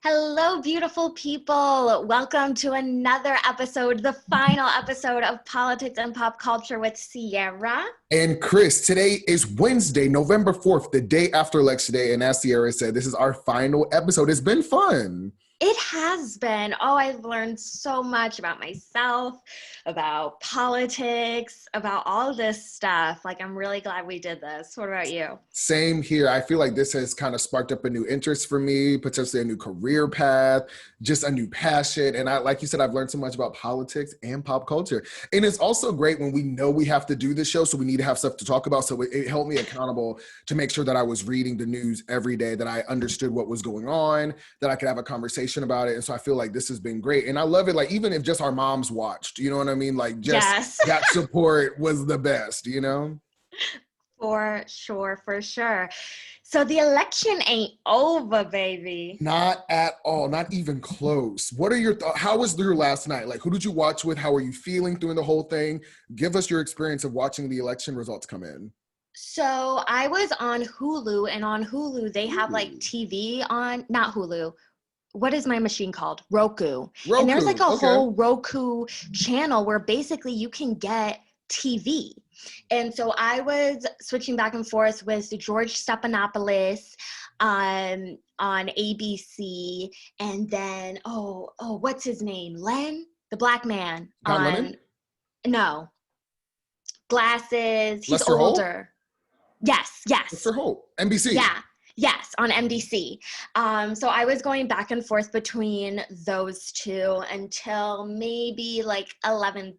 Hello, beautiful people. Welcome to another episode, the final episode of Politics and Pop Culture with Ciara. And Chris, today is Wednesday, November 4th, the day after Election Day. And as Ciara said, this is our final episode. It's been fun. It has been. Oh, I've learned so much about myself, about politics, about all this stuff. Like, I'm really glad we did this. What about you? Same here. I feel like this has kind of sparked up a new interest for me, potentially a new career path, just a new passion. And like you said, I've learned so much about politics and pop culture. And it's also great when we know we have to do this show, so we need to have stuff to talk about. So it held me accountable to make sure that I was reading the news every day, that I understood what was going on, that I could have a conversation about it. And so I feel like this has been great. And I love it. Like, even if just our moms watched, you know what I mean? Like, just that support was the best, you know? For sure. So the election ain't over, baby. Not at all. Not even close. What are your thoughts? How was your last night? Like, who did you watch with? How are you feeling during the whole thing? Give us your experience of watching the election results come in. So I was on Hulu, and on Hulu, they have like TV on, not Hulu. What is my machine called? Roku. And there's like a whole Roku channel where basically you can get TV. And so I was switching back and forth with George Stephanopoulos on ABC, and then what's his name? Len, the black man. Don Lemon? No, glasses. He's Lester older. Holt? Yes. Lester Holt, NBC. Yeah. Yes, on NBC. So I was going back and forth between those two until maybe like 11:30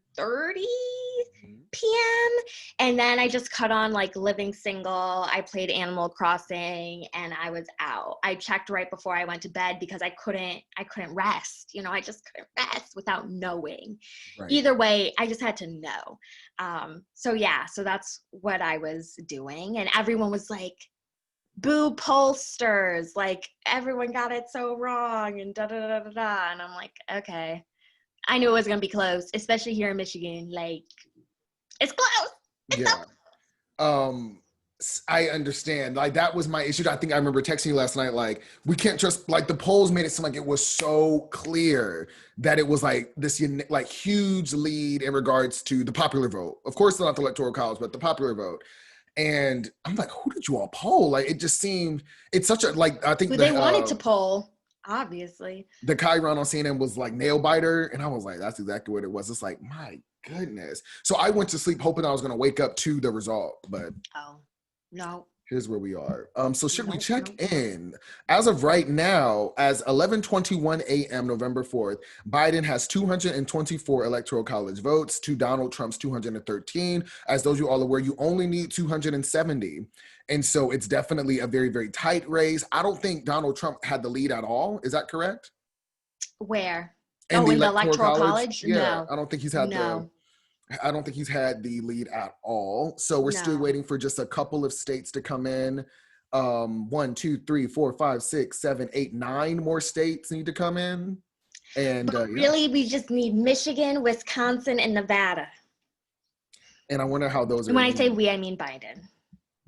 p.m. And then I just cut on like Living Single. I played Animal Crossing and I was out. I checked right before I went to bed because I couldn't rest. You know, I just couldn't rest without knowing. Right. Either way, I just had to know. So that's what I was doing. And everyone was like, boo pollsters, like everyone got it so wrong and da-da-da-da-da. And I'm like, okay. I knew it was going to be close, especially here in Michigan. Like, it's close. Yeah. I understand. Like, that was my issue. I think I remember texting you last night, like, we can't trust, like, the polls made it seem like it was so clear that it was like this, like, huge lead in regards to the popular vote. Of course, not the Electoral College, but the popular vote. And I'm like, who did you all poll? Like, it just seemed, it's such a, like, I think they wanted to poll, obviously. The Chiron on CNN was like nail biter. And I was like, that's exactly what it was. It's like, my goodness. So I went to sleep hoping I was going to wake up to the result, but no. Here's where we are. So should we check in? As of right now, as 11:21 a.m. November 4th, Biden has 224 Electoral College votes to Donald Trump's 213. As those you all aware, you only need 270. And so it's definitely a very, very tight race. I don't think Donald Trump had the lead at all. Is that correct? Where? In the Electoral College? Yeah, no. I don't think he's had I don't think he's had the lead at all. So we're still waiting for just a couple of states to come in. 1, 2, 3, 4, 5, 6, 7, 8, 9 more states need to come in. And really, we just need Michigan, Wisconsin, and Nevada. And I wonder how those are. When I say we, I mean Biden.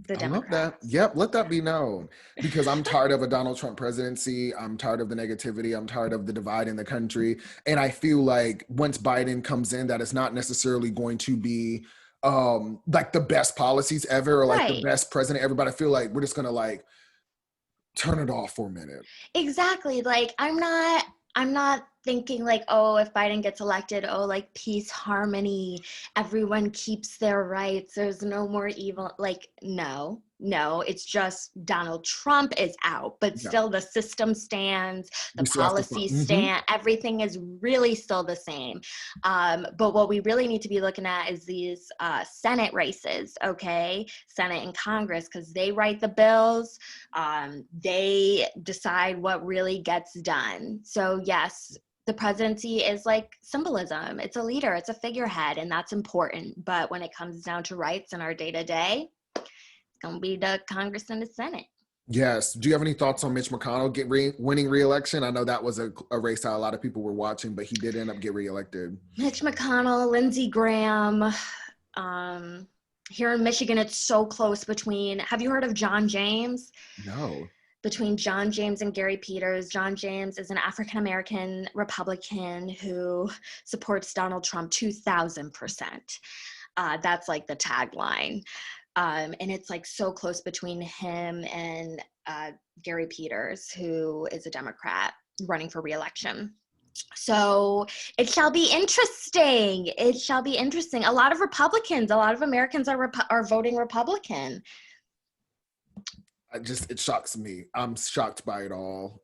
The Democrats. I love that. Yep, let that be known. Because I'm tired of a Donald Trump presidency. I'm tired of the negativity. I'm tired of the divide in the country. And I feel like once Biden comes in, that it's not necessarily going to be like the best policies ever or like the best president ever. But I feel like we're just going to like turn it off for a minute. Exactly. Like, I'm not thinking like, oh, if Biden gets elected, oh, like peace, harmony, everyone keeps their rights, there's no more evil. Like, no, it's just Donald Trump is out, but still the system stands, the policies stand, everything is really still the same. But what we really need to be looking at is these Senate races, okay? Senate and Congress, because they write the bills, they decide what really gets done. So yes, the presidency is like symbolism. It's a leader, it's a figurehead, and that's important. But when it comes down to rights in our day-to-day, it's going to be the Congress and the Senate. Yes. Do you have any thoughts on Mitch McConnell winning re-election? I know that was a race that a lot of people were watching, but he did end up getting re-elected. Mitch McConnell, Lindsey Graham. Here in Michigan, it's so close between, have you heard of John James? No. between John James and Gary Peters. John James is an African-American Republican who supports Donald Trump 2,000%. That's like the tagline. And it's like so close between him and Gary Peters, who is a Democrat running for re-election. So it shall be interesting. It shall be interesting. A lot of Republicans, a lot of Americans are voting Republican. It shocks me. I'm shocked by it all.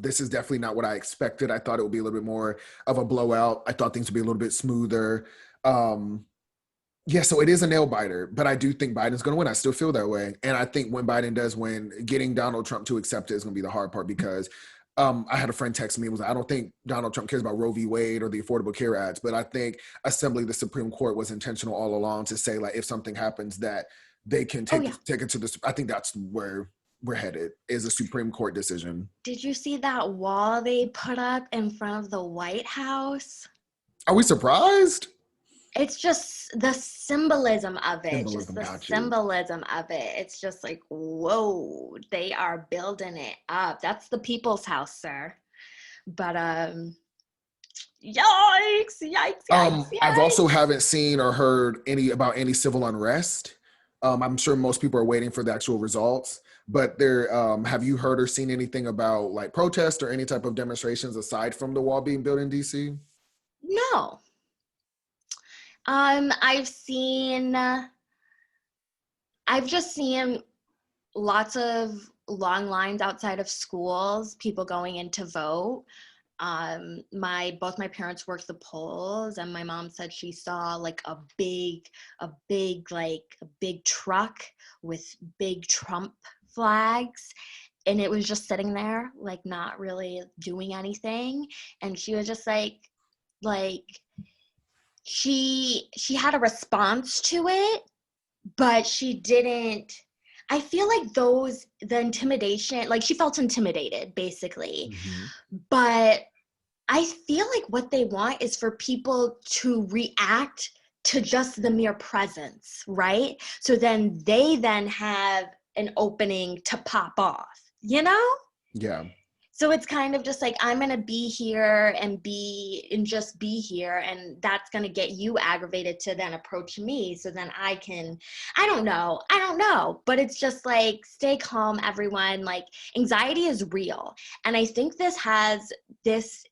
This is definitely not what I expected. I thought it would be a little bit more of a blowout. I thought things would be a little bit smoother. Yeah, so it is a nail biter, but I do think Biden's going to win. I still feel that way. And I think when Biden does win, getting Donald Trump to accept it is going to be the hard part, because I had a friend text me and was like, I don't think Donald Trump cares about Roe v. Wade or the Affordable Care Act, but I think assembling the Supreme Court was intentional all along to say, like, if something happens that they can take it to this. I think that's where we're headed, is a Supreme Court decision. Did you see that wall they put up in front of the White House? Are we surprised? It's just the symbolism of it. Symbolism of it. It's just like, whoa, they are building it up. That's the people's house, sir. But yikes. I've also haven't seen or heard about any civil unrest. I'm sure most people are waiting for the actual results. But have you heard or seen anything about like protests or any type of demonstrations aside from the wall being built in DC? No. I've just seen lots of long lines outside of schools, people going in to vote. Both my parents worked the polls, and my mom said she saw like a big truck with big Trump flags, and it was just sitting there, like not really doing anything. And she was just like she had a response to it, but she didn't. I feel like the intimidation, like she felt intimidated basically. Mm-hmm. But I feel like what they want is for people to react to just the mere presence, right? So then they have an opening to pop off, you know? Yeah. So it's kind of just like, I'm going to be here and just be here. And that's going to get you aggravated to then approach me. So then I don't know. But it's just like, stay calm, everyone. Like, anxiety is real. And I think this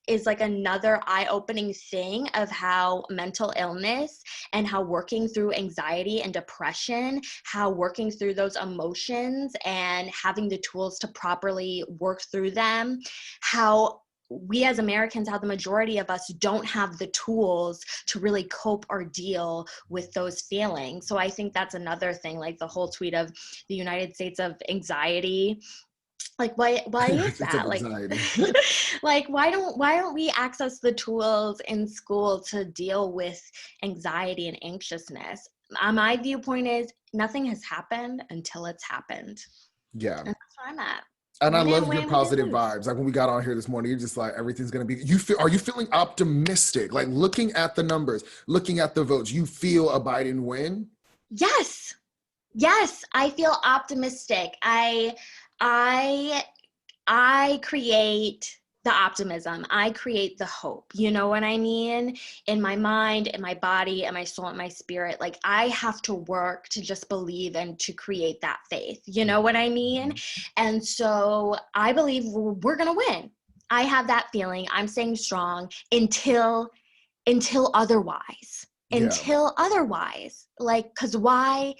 is like another eye-opening thing of how mental illness and how working through anxiety and depression, how working through those emotions and having the tools to properly work through them, how we as Americans, how the majority of us don't have the tools to really cope or deal with those feelings. So I think that's another thing, like the whole tweet of the United States of anxiety. Like, why is that? Like, like, why don't we access the tools in school to deal with anxiety and anxiousness? My viewpoint is nothing has happened until it's happened. Yeah. And that's where I'm at. And I love your positive vibes. Like when we got on here this morning, you're just like, everything's going to be, are you feeling optimistic? Like looking at the numbers, looking at the votes, you feel a Biden win? Yes, I feel optimistic. I create the optimism. I create the hope. You know what I mean? In my mind, in my body, in my soul, in my spirit. Like I have to work to just believe and to create that faith. You know what I mean? And so I believe we're going to win. I have that feeling. I'm staying strong until otherwise. Yeah. Until otherwise. Like, cause why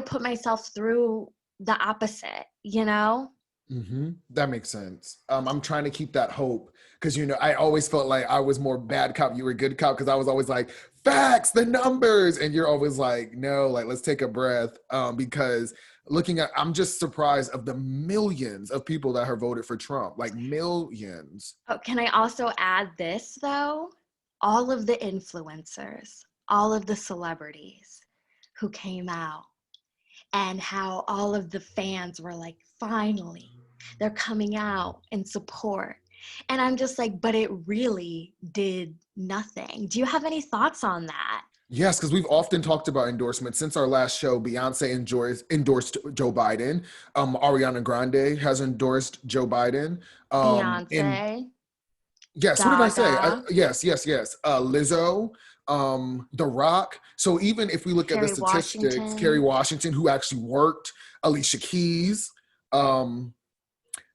put myself through the opposite, you know? Mm-hmm. That makes sense. I'm trying to keep that hope because, I always felt like I was more bad cop. You were good cop because I was always like, facts, the numbers. And you're always like, no, like, let's take a breath because I'm just surprised of the millions of people that have voted for Trump, like millions. Oh, can I also add this though? All of the influencers, all of the celebrities who came out and how all of the fans were like, finally, they're coming out in support. And I'm just like, but it really did nothing. Do you have any thoughts on that? Yes, because we've often talked about endorsements. Since our last show, Beyonce endorsed Joe Biden. Ariana Grande has endorsed Joe Biden. And Beyonce, yes, what did I say? Gaga, Yes. Lizzo, The Rock. So even if we look at the Kerry statistics, Kerry Washington. Washington, who actually worked, Alicia Keys. Um,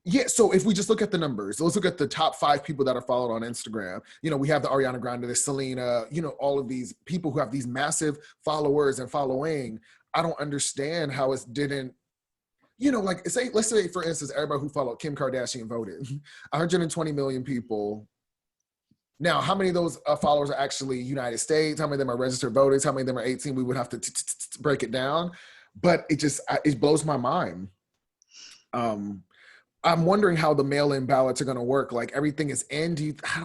yeah, so if we just look at the numbers, let's look at the top 5 people that are followed on Instagram. We have the Ariana Grande, the Selena, all of these people who have these massive followers and following. I don't understand how it didn't, like say, let's say for instance, everybody who followed Kim Kardashian voted. 120 million people. Now, how many of those followers are actually United States? How many of them are registered voters? How many of them are 18? We would have to break it down. But it blows my mind. Um, I'm wondering how the mail-in ballots are going to work. Like everything is in.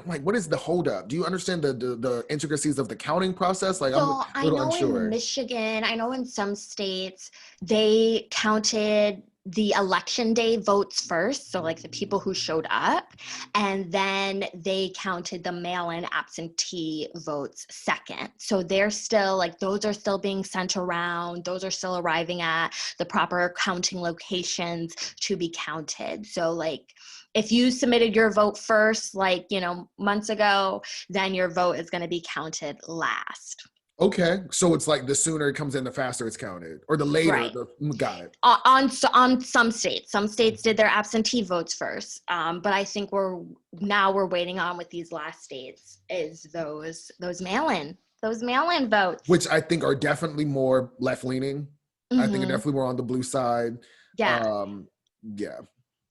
What is the holdup? Do you understand the intricacies of the counting process? Like I'm a So I little know in unsure. Michigan, I know in some states, they counted the election day votes first. So, like the people who showed up, and then they counted the mail in absentee votes second. So, they're still like, those are still being sent around, those are still arriving at the proper counting locations to be counted. So, like, if you submitted your vote first, like, months ago, then your vote is going to be counted last. Okay, so it's like the sooner it comes in, the faster it's counted, or the later. Right. Got it. On some states did their absentee votes first, but I think we're waiting on with these last states is those mail-in votes. Which I think are definitely more left-leaning. I think are Hmm. definitely more on the blue side. Yeah. Um, yeah.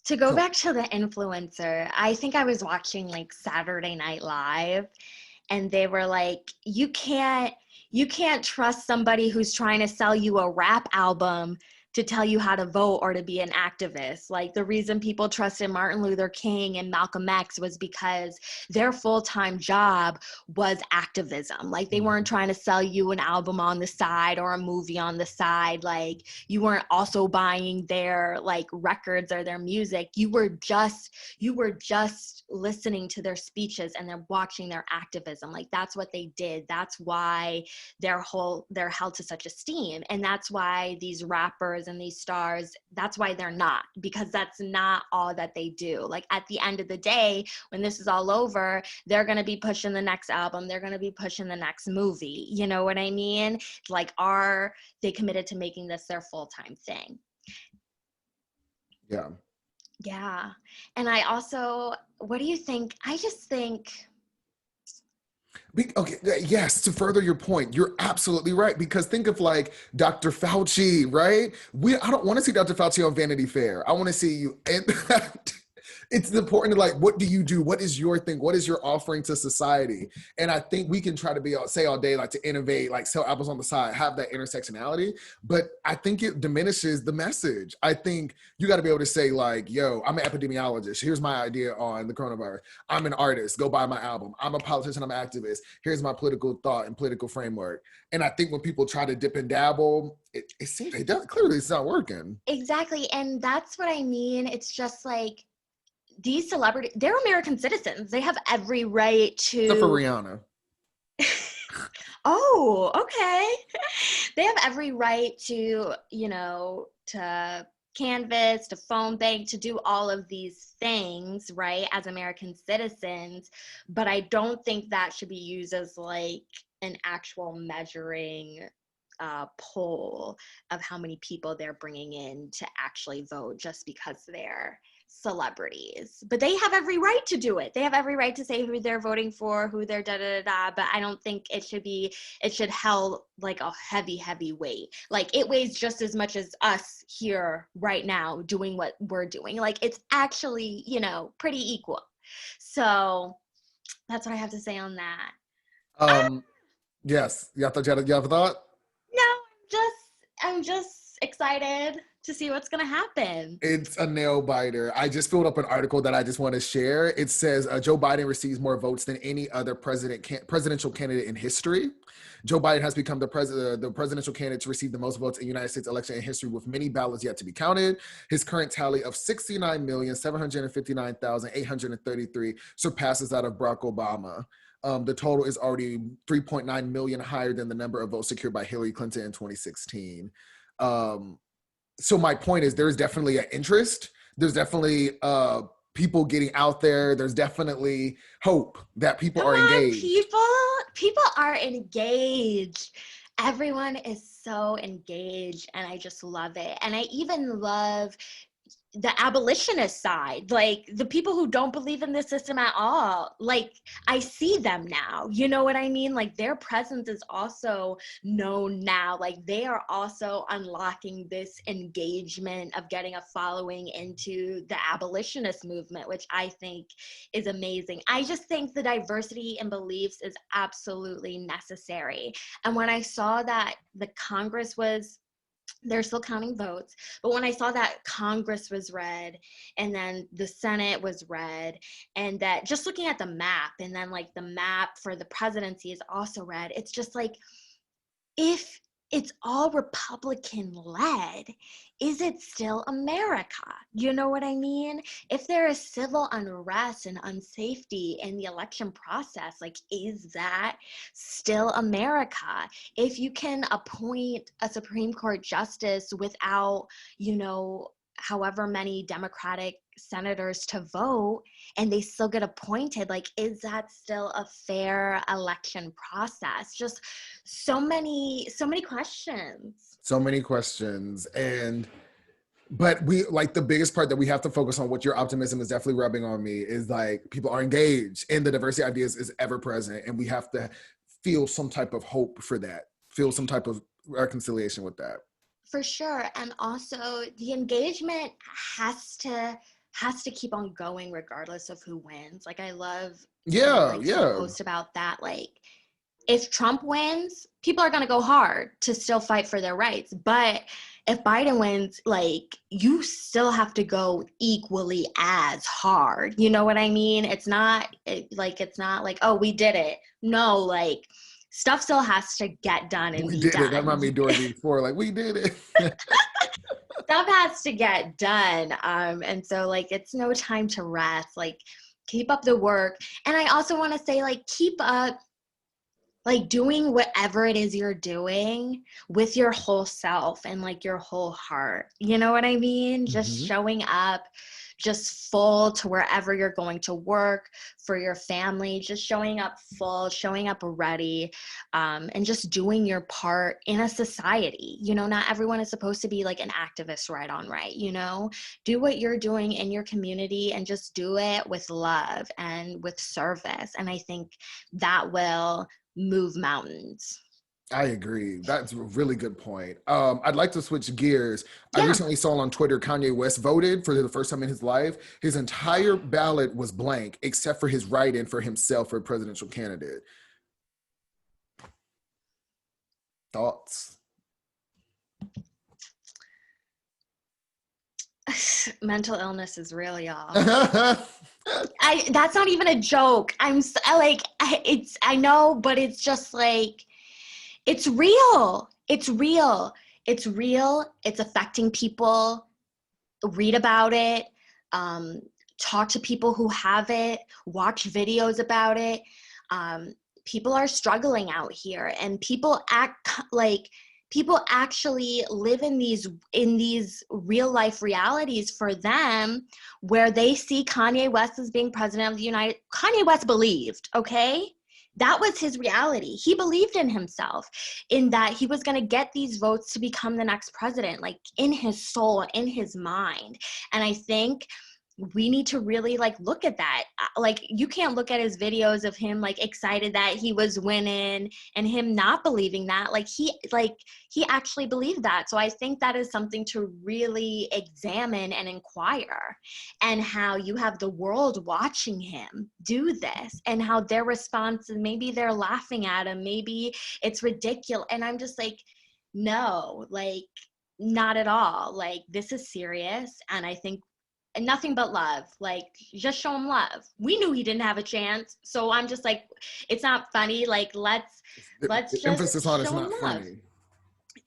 To go So back to the influencer, I think I was watching like Saturday Night Live, and they were like, you can't trust somebody who's trying to sell you a rap album to tell you how to vote or to be an activist. Like the reason people trusted Martin Luther King and Malcolm X was because their full-time job was activism. Like they weren't trying to sell you an album on the side or a movie on the side. Like you weren't also buying their like records or their music. You were just listening to their speeches and they're watching their activism. Like that's what they did. That's why they're held to such esteem. And that's why these rappers and these stars, that's why they're not, because that's not all that they do. Like at the end of the day, when this is all over, they're going to be pushing the next album, they're going to be pushing the next movie. You know what I mean? Like, are they committed to making this their full-time thing? yeah. Yeah. And I also, what do you think? I just think, Okay, yes, to further your point, you're absolutely right. Because think of like Dr. Fauci, right? I don't want to see Dr. Fauci on Vanity Fair. I want to see you. And it's important to like, what do you do? What is your thing? What is your offering to society? And I think we can try to say all day, like to innovate, like sell apples on the side, have that intersectionality. But I think it diminishes the message. I think you got to be able to say like, yo, I'm an epidemiologist. Here's my idea on the coronavirus. I'm an artist. Go buy my album. I'm a politician. I'm an activist. Here's my political thought and political framework. And I think when people try to dip and dabble, it seems clearly it's not working. exactly. And that's what I mean. It's just like, these celebrities, they're American citizens. They have every right Except for to. Rihanna. Oh, okay. They have every right to, to canvas, to phone bank, to do all of these things, right, as American citizens. But I don't think that should be used as like an actual measuring poll of how many people they're bringing in to actually vote just because they're celebrities. But they have every right to do it. They have every right to say who they're voting for, who they're da da da da. But I don't think it should held like a heavy weight. Like it weighs just as much as us here right now doing what we're doing. Like it's actually, pretty equal. So that's what I have to say on that. Um, yes. You have a thought? No, I'm just excited to see what's going to happen. It's a nail biter. I just filled up an article that I just want to share. It says Joe Biden receives more votes than any other presidential candidate in history. Joe Biden has become the presidential candidate to receive the most votes in United States election in history, with many ballots yet to be counted. His current tally of 69,759,833 surpasses that of Barack Obama. The total is already 3.9 million higher than the number of votes secured by Hillary Clinton in 2016. So my point is, there's definitely an interest. There's definitely people getting out there. There's definitely hope that people Come are on, engaged. people are engaged. Everyone is so engaged, and I just love it. And I even love the abolitionist side, like the people who don't believe in the system at all. Like, I see them now, you know what I mean? Like, their presence is also known now. Like, they are also unlocking this engagement of getting a following into the abolitionist movement, which I think is amazing. I just think the diversity in beliefs is absolutely necessary. And when I saw that the Congress was, they're still counting votes, but when I saw that Congress was red and then the Senate was red, and that just looking at the map, and then like the map for the presidency is also red, it's just like, if it's all Republican led, is it still America? You know what I mean? If there is civil unrest and unsafety in the election process, like, is that still America? If you can appoint a Supreme Court justice without, however many Democratic senators to vote, and they still get appointed, like, is that still a fair election process? Just so many questions. So many questions. But we, like, the biggest part that we have to focus on, what your optimism is definitely rubbing on me, is like, people are engaged and the diversity of ideas is ever present, and we have to feel some type of hope for that, feel some type of reconciliation with that. For sure. And also the engagement has to keep on going regardless of who wins. Like, I love someone Yeah, like to yeah. post about that. Like, if Trump wins, people are going to go hard to still fight for their rights. But if Biden wins, like, you still have to go equally as hard. You know what I mean? It's not like, oh, we did it. No, like, stuff still has to get done and We be did it. That done. reminded me of Dorothy before, like, we did it. Stuff has to get done. And so, like, it's no time to rest. Like, keep up the work. And I also want to say, like, keep up, like, doing whatever it is you're doing with your whole self and like your whole heart. You know what I mean? Just Mhm. showing up, just full to wherever you're going to work, for your family, just showing up full, showing up ready, and just doing your part in a society. Not everyone is supposed to be like an activist right on right, do what you're doing in your community and just do it with love and with service. And I think that will move mountains. I agree. That's a really good point. I'd like to switch gears. I Yeah. recently saw on Twitter Kanye West voted for the first time in his life. His entire ballot was blank except for his write-in for himself for presidential candidate. Thoughts? Mental illness is real, y'all. That's not even a joke. I know, but it's just like, it's real. It's real. It's real. It's affecting people. Read about it. Talk to people who have it. Watch videos about it. People are struggling out here, and people actually live in these real life realities for them, where they see Kanye West as being president of the Kanye West believed, okay? That was his reality. He believed in himself, in that he was going to get these votes to become the next president, like, in his soul, in his mind. And I think we need to really like look at that. Like, you can't look at his videos of him like excited that he was winning and him not believing that. He actually believed that. So I think that is something to really examine and inquire, and how you have the world watching him do this, and how their response is, maybe they're laughing at him, maybe it's ridiculous. And I'm just like, no, like, not at all. Like, this is serious, and I think nothing but love. Like, just show him love. We knew he didn't have a chance, so I'm just like, it's not funny. Like, let's The just emphasis on it's show him not love. funny.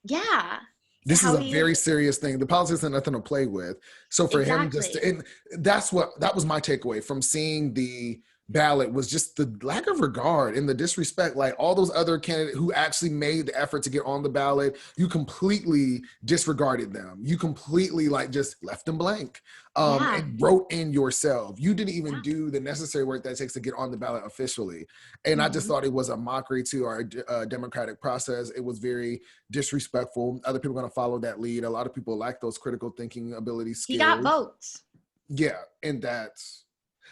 Yeah. This is How a he very serious thing. The politics are nothing to play with. So for him, just exactly. to, and that was my takeaway from seeing the ballot, was just the lack of regard and the disrespect. Like, all those other candidates who actually made the effort to get on the ballot, you completely disregarded them. You completely, like, just left them blank, Yeah. and wrote in yourself. You didn't even Yeah. do the necessary work that it takes to get on the ballot officially. And I just Hmm. thought it was a mockery to our democratic process. It was very disrespectful. Other people are going to follow that lead. A lot of people lack those critical thinking ability He got skills. votes. Yeah, and that's.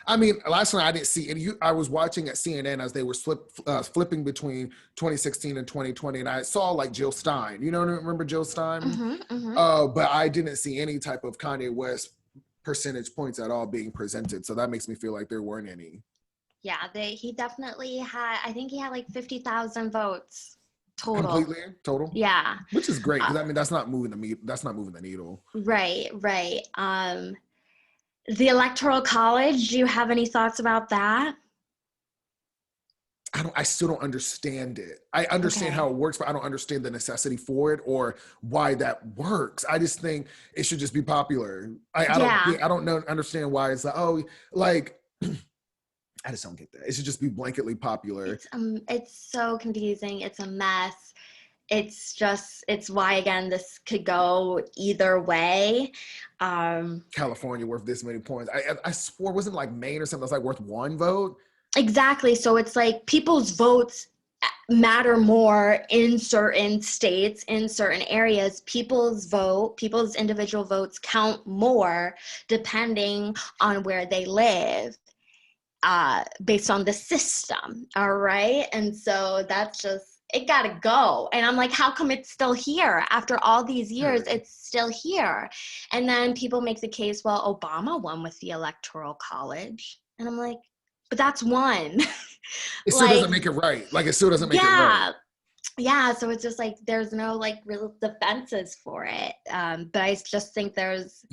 I mean, last night I didn't see any. I was watching at CNN as they were flipping between 2016 and 2020, and I saw, like, Jill Stein. You know, remember Jill Stein? Hmm. Hmm. But I didn't see any type of Kanye West percentage points at all being presented. So that makes me feel like there weren't any. Yeah, he definitely had, I think he had like 50,000 votes total. Completely total, Yeah. which is great, Uh, because I mean that's not moving that's not moving the needle. right, right. The Electoral College, do you have any thoughts about that? I still don't understand it. I understand Okay. how it works, but I don't understand the necessity for it or why that works. I just think it should just be popular. Yeah. I don't know understand why it's like, oh, like, I just don't get that. It should just be blanketly popular. It's so confusing. It's a mess. It's why, again, this could go either way. Um California worth this many points. I swore, wasn't like Maine or something that's like worth 1 vote. exactly. So it's like people's votes matter more in certain states, in certain areas. People's individual votes count more depending on where they live, based on the system. All right. And so that's just, it gotta go. And I'm like, how come it's still here after all these years? Right. It's still here. And then people make the case, well, Obama won with the Electoral College. And I'm like, but that's one. It still Like, doesn't make it right. Like, it still doesn't make it right. yeah, yeah. So it's just like there's no like real defenses for it. But I just think there's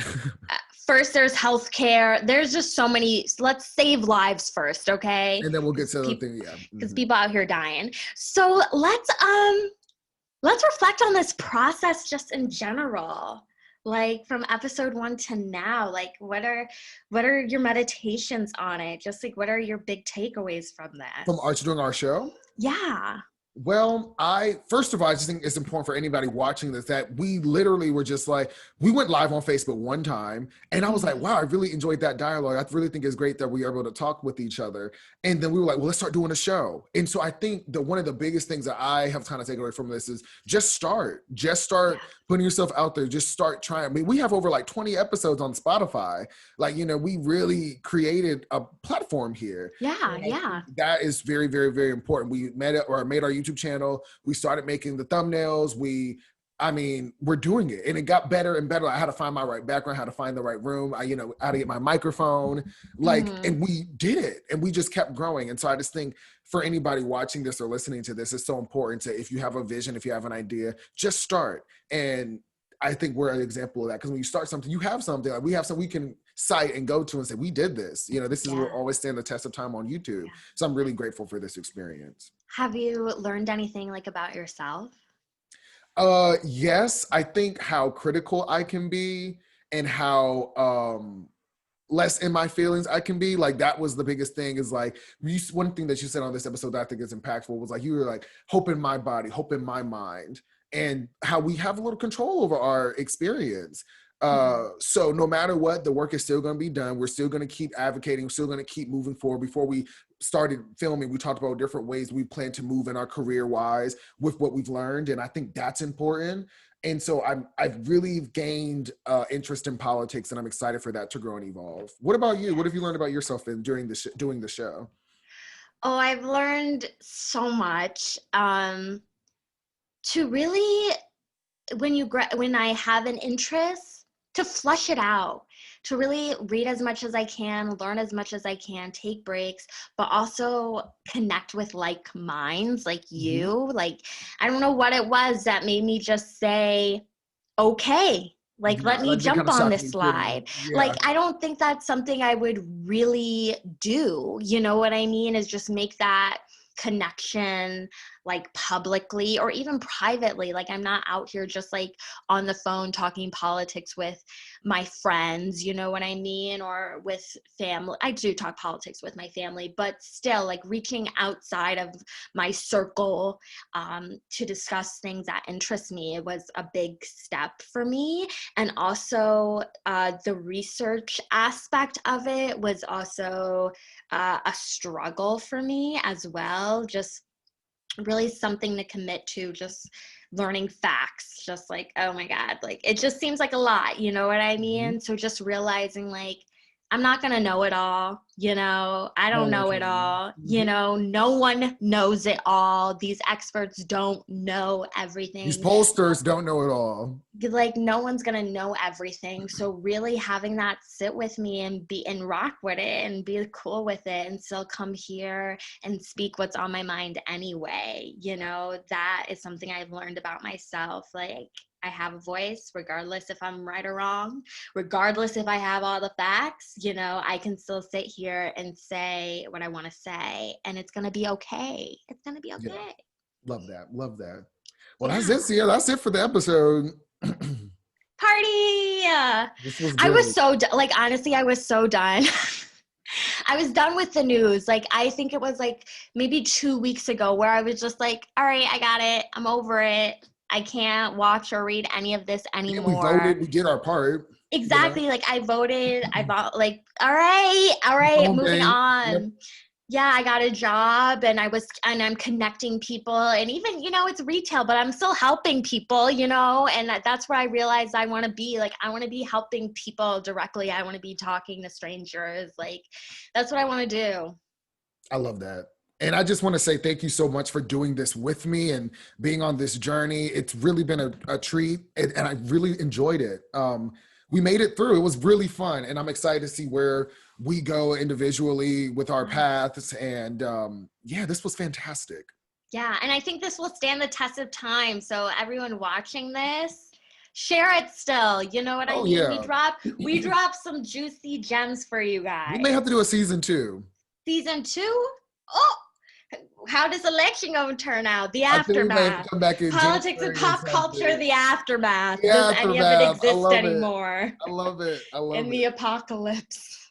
first there's healthcare. There's just so many. Let's save lives first, okay? And then we'll get Because to the people thing. Yeah. because Mhm. people out here dying. So let's reflect on this process just in general. Like, from episode 1 to now, like what are your meditations on it? Just like, what are your big takeaways from From this? Arch doing our show. Yeah. Well, I first of all, I just think it's important for anybody watching this that we literally were just like, we went live on Facebook one time, and I was like, Mhm. wow, I really enjoyed that dialogue. I really think it's great that we are able to talk with each other. And then we were like, well, let's start doing a show. And so I think that one of the biggest things that I have kind of taken away from this is just start Yeah. putting yourself out there, just start trying. I mean, we have over like 20 episodes on Spotify. Like, we really created a platform here. Yeah. And I Yeah. think that is very, very, very important. We made our YouTube channel. We started making the thumbnails. I mean, we're doing it, and it got better and better. I had to find my right background, how to find the right room. I how to get my microphone, Mhm. and we did it, and we just kept growing. And so I just think for anybody watching this or listening to this, it's so important to, if you have a vision, if you have an idea, just start. And I think we're an example of that, because when you start something, you have something. Like, we have something we can cite and go to and say, we did this. This is will Yeah. always stand the test of time on YouTube. Yeah. So I'm really grateful for this experience. Have you learned anything like about yourself? Yes, I think how critical I can be, and how less in my feelings I can be. Like, that was the biggest thing, is like, one thing that you said on this episode that I think is impactful was like, you were like, hope in my body, hope in my mind, and how we have a little control over our experience. Mhm. So no matter what, the work is still going to be done. We're still going to keep advocating. We're still going to keep moving forward. Before we started filming, we talked about different ways we plan to move in our career wise with what we've learned. And I think that's important. And so I've really gained interest in politics, and I'm excited for that to grow and evolve. What about you? What have you learned about yourself during doing the show? Oh, I've learned so much. To really, when I have an interest, to flush it out, to really read as much as I can, learn as much as I can, take breaks, but also connect with like minds like Mhm. you. Like, I don't know what it was that made me just say, okay, like, let me That kind jump of on shocked this me too. slide. Yeah. Like, I don't think that's something I would really do. You know what I mean? Is just make that connection, like, publicly or even privately. Like, I'm not out here just like on the phone talking politics with my friends, you know what I mean? Or with family. I do talk politics with my family, but still, like, reaching outside of my circle to discuss things that interest me, it was a big step for me. And also the research aspect of it was also a struggle for me as well. Just really something to commit to, just learning facts, just like, oh my God, like, it just seems like a lot, you know what I Mhm. mean? So just realizing, like, I'm not gonna know it all, you know, I don't know it Totally. all, you Mhm. know, no one knows it all. These experts don't know These everything. pollsters don't know it all. Like, no one's gonna know everything. So really having that sit with me and be and rock with it and be cool with it and still come here and speak what's on my mind anyway, you know, that is something I've learned about myself. Like, I have a voice regardless if I'm right or wrong, regardless if I have all the facts, you know, I can still sit here and say what I want to say, and it's gonna be okay. It's gonna be Yeah. okay. Love that. Love that. Well, that's Yeah. it, Sierra. That's it for the episode. Party. This was I was great. so like, honestly, I was so done. I was done with the news. Like, I think it was like maybe 2 weeks ago where I was just like, all right, I got it. I'm over it. I can't watch or read any of this And we anymore. voted. We did our part. You know, Exactly. Like, I voted. I bought, like, all right, home moving day. Yep. on. Yeah, I got a job and I'm connecting people, and even, you know, it's retail, but I'm still helping people, you know, and that's where I realized I want to be. Like, I want to be helping people directly. I want to be talking to strangers. Like, that's what I want to do. I love that. And I just want to say thank you so much for doing this with me and being on this journey. It's really been a treat, and I really enjoyed it. We made it through. It was really fun, and I'm excited to see where we go individually with our paths. And yeah, this was fantastic. Yeah, and I think this will stand the test of time. So everyone watching this, share it still. You know what I Oh mean? yeah, We drop some juicy gems for you we may have guys. to do a season 2. Season 2? Oh, how does election going to turn out? The I think we may have to aftermath. come back in Politics and January or pop culture, something. the aftermath. The Does any of it aftermath. I exist love it. anymore I love it. I in love the it. apocalypse?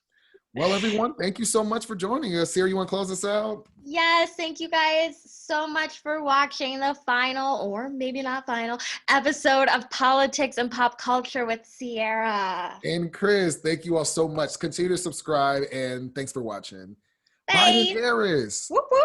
Well, everyone, thank you so much for joining us. Sarah, you want to close us out? Yes, thank you guys so much for watching the final, or maybe not final, episode of Politics and Pop Culture with Ciara. And Chris, thank you all so much. Continue to subscribe, and thanks for watching. Biden Bye. Harris. Whoop whoop.